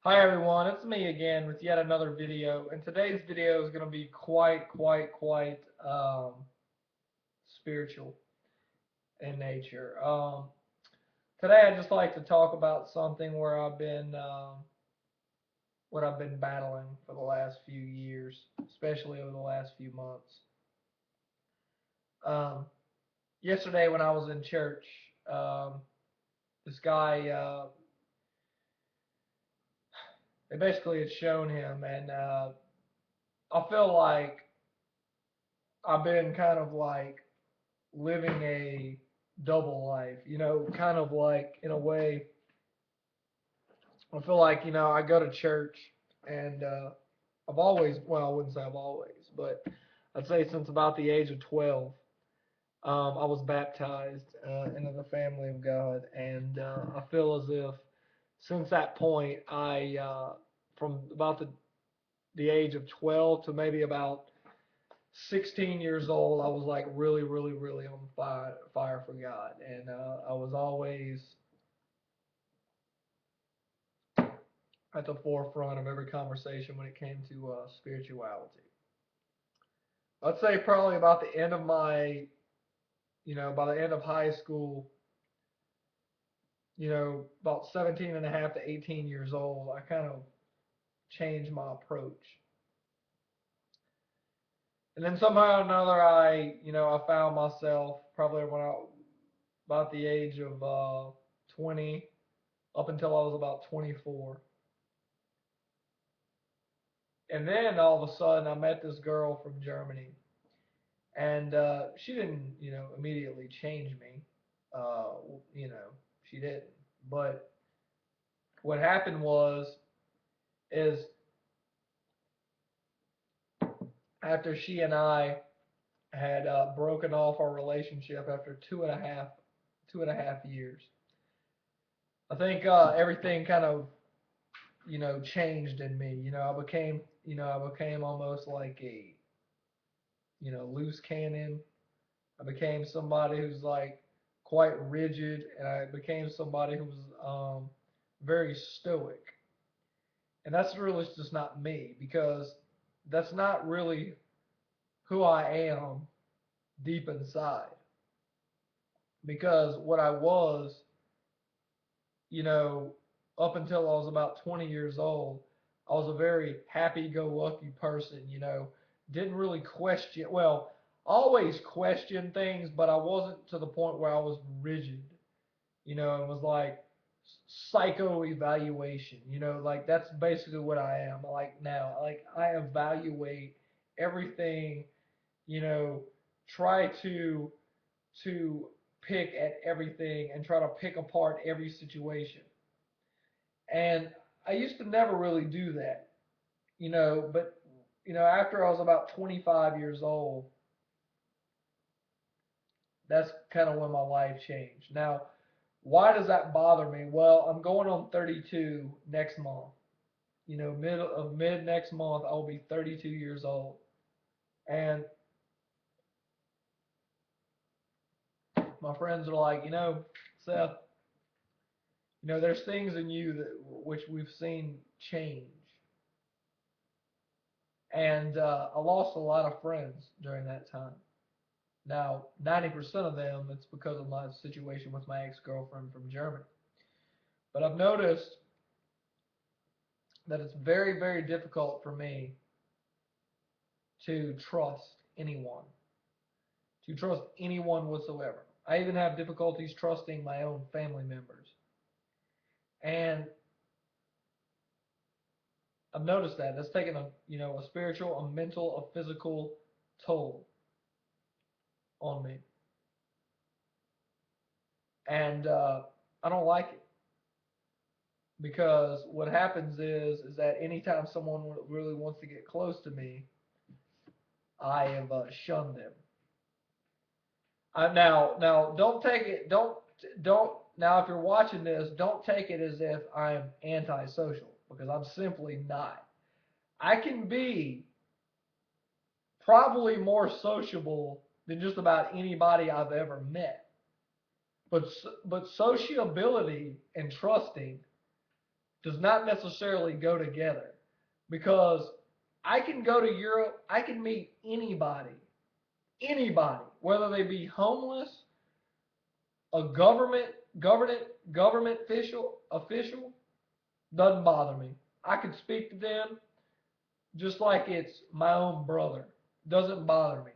Hi everyone, it's me again with yet another video, and today's video is going to be quite spiritual in nature. Today I'd just like to talk about something where what I've been battling for the last few years, especially over the last few months. Um, Yesterday when I was in church, um, this guy, they basically had shown him, and I feel like I've been kind of like living a double life, kind of like in a way. I feel like, I go to church and I've always, well, I wouldn't say I've always, but I'd say since about the age of 12, I was baptized into the family of God. And I feel as if since that point, from about the age of 12 to maybe about 16 years old, I was like really on fire for God, and I was always at the forefront of every conversation when it came to spirituality. I'd say probably about the end of by the end of high school, about 17 and a half to 18 years old, I kind of changed my approach. And then somehow or another, I found myself probably when I about the age of 20 up until I was about 24. And then all of a sudden, I met this girl from Germany, and she didn't, immediately change me. Uh, you know, she didn't. But what happened is after she and I had broken off our relationship after two and a half years, I think everything kind of, changed in me. I became almost like a, loose cannon. I became somebody who's like quite rigid, and I became somebody who was very stoic. And that's really just not me, because that's not really who I am deep inside. Because what I was, you know, up until I was about 20 years old, I was a very happy-go-lucky person. Didn't really question. Well, always question things, but I wasn't to the point where I was rigid. It was like psycho evaluation. Like that's basically what I am. Like now, like I evaluate everything. You know, try to pick at everything and try to pick apart every situation. And I used to never really do that. But after I was about 25 years old, that's kind of when my life changed. Now, why does that bother me? Well, I'm going on 32 next month. Mid next month, I will be 32 years old. And my friends are like, Seth, there's things in you that which we've seen change. And I lost a lot of friends during that time. Now, 90% of them, it's because of my situation with my ex-girlfriend from Germany. But I've noticed that it's very difficult for me to trust anyone, to trust anyone whatsoever. I even have difficulties trusting my own family members. And I've noticed that that's taken a spiritual, a mental, a physical toll on me. And I don't like it, because what happens is that anytime someone really wants to get close to me, I have shunned them. Now, don't take it. Don't. Now, if you're watching this, don't take it as if I'm antisocial, because I'm simply not. I can be probably more sociable than just about anybody I've ever met. But sociability and trusting does not necessarily go together, because I can go to Europe, I can meet anybody, whether they be homeless, a government government official, doesn't bother me. I can speak to them just like it's my own brother. Doesn't bother me.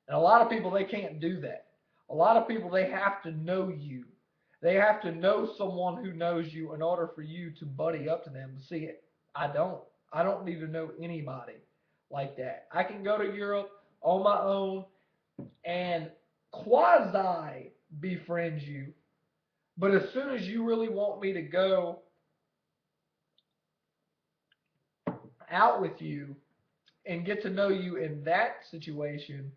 And a lot of people, they can't do that. A lot of people, they have to know you. They have to know someone who knows you in order for you to buddy up to them. See, I don't. I don't need to know anybody like that. I can go to Europe on my own and quasi befriend you. But as soon as you really want me to go out with you and get to know you in that situation,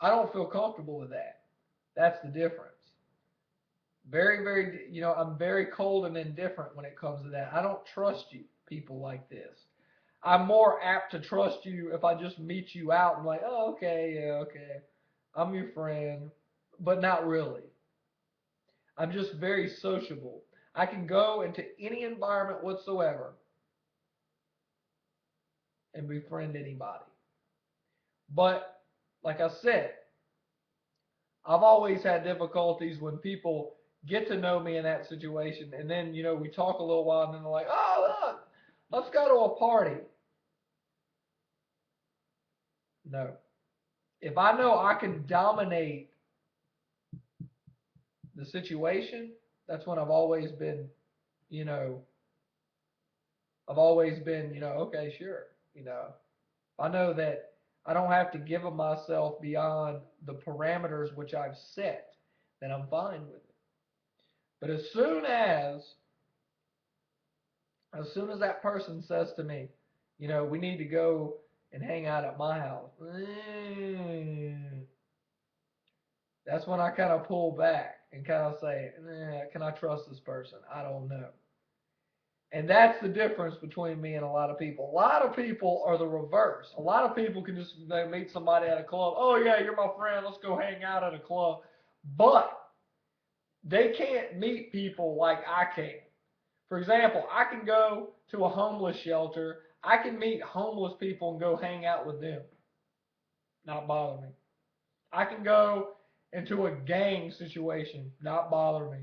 I don't feel comfortable with that. That's the difference. Very, very, I'm very cold and indifferent when it comes to that. I don't trust you, people like this. I'm more apt to trust you if I just meet you out and like, oh, okay, yeah, okay, I'm your friend, but not really. I'm just very sociable. I can go into any environment whatsoever and befriend anybody. But like I said, I've always had difficulties when people get to know me in that situation, and then we talk a little while, and then they're like, "Oh, look, let's go to a party." No, if I know I can dominate the situation, that's when you know, okay, sure. If I know that I don't have to give of myself beyond the parameters which I've set, then I'm fine with it. But as soon as that person says to me, we need to go and hang out at my house, that's when I kind of pull back and kind of say, can I trust this person? I don't know. And that's the difference between me and a lot of people. A lot of people are the reverse. A lot of people can just they meet somebody at a club. Oh yeah, you're my friend. Let's go hang out at a club. But they can't meet people like I can. For example, I can go to a homeless shelter. I can meet homeless people and go hang out with them. Not bother me. I can go into a gang situation. Not bother me.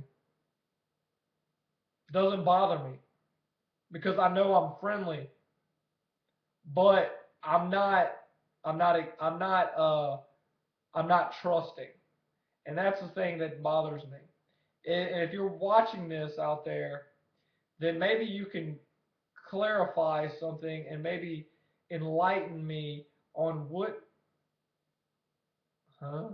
Doesn't bother me because I know I'm friendly, but I'm not I'm not I'm not trusting. And that's the thing that bothers me. And if you're watching this out there, then maybe you can clarify something and maybe enlighten me on what, huh?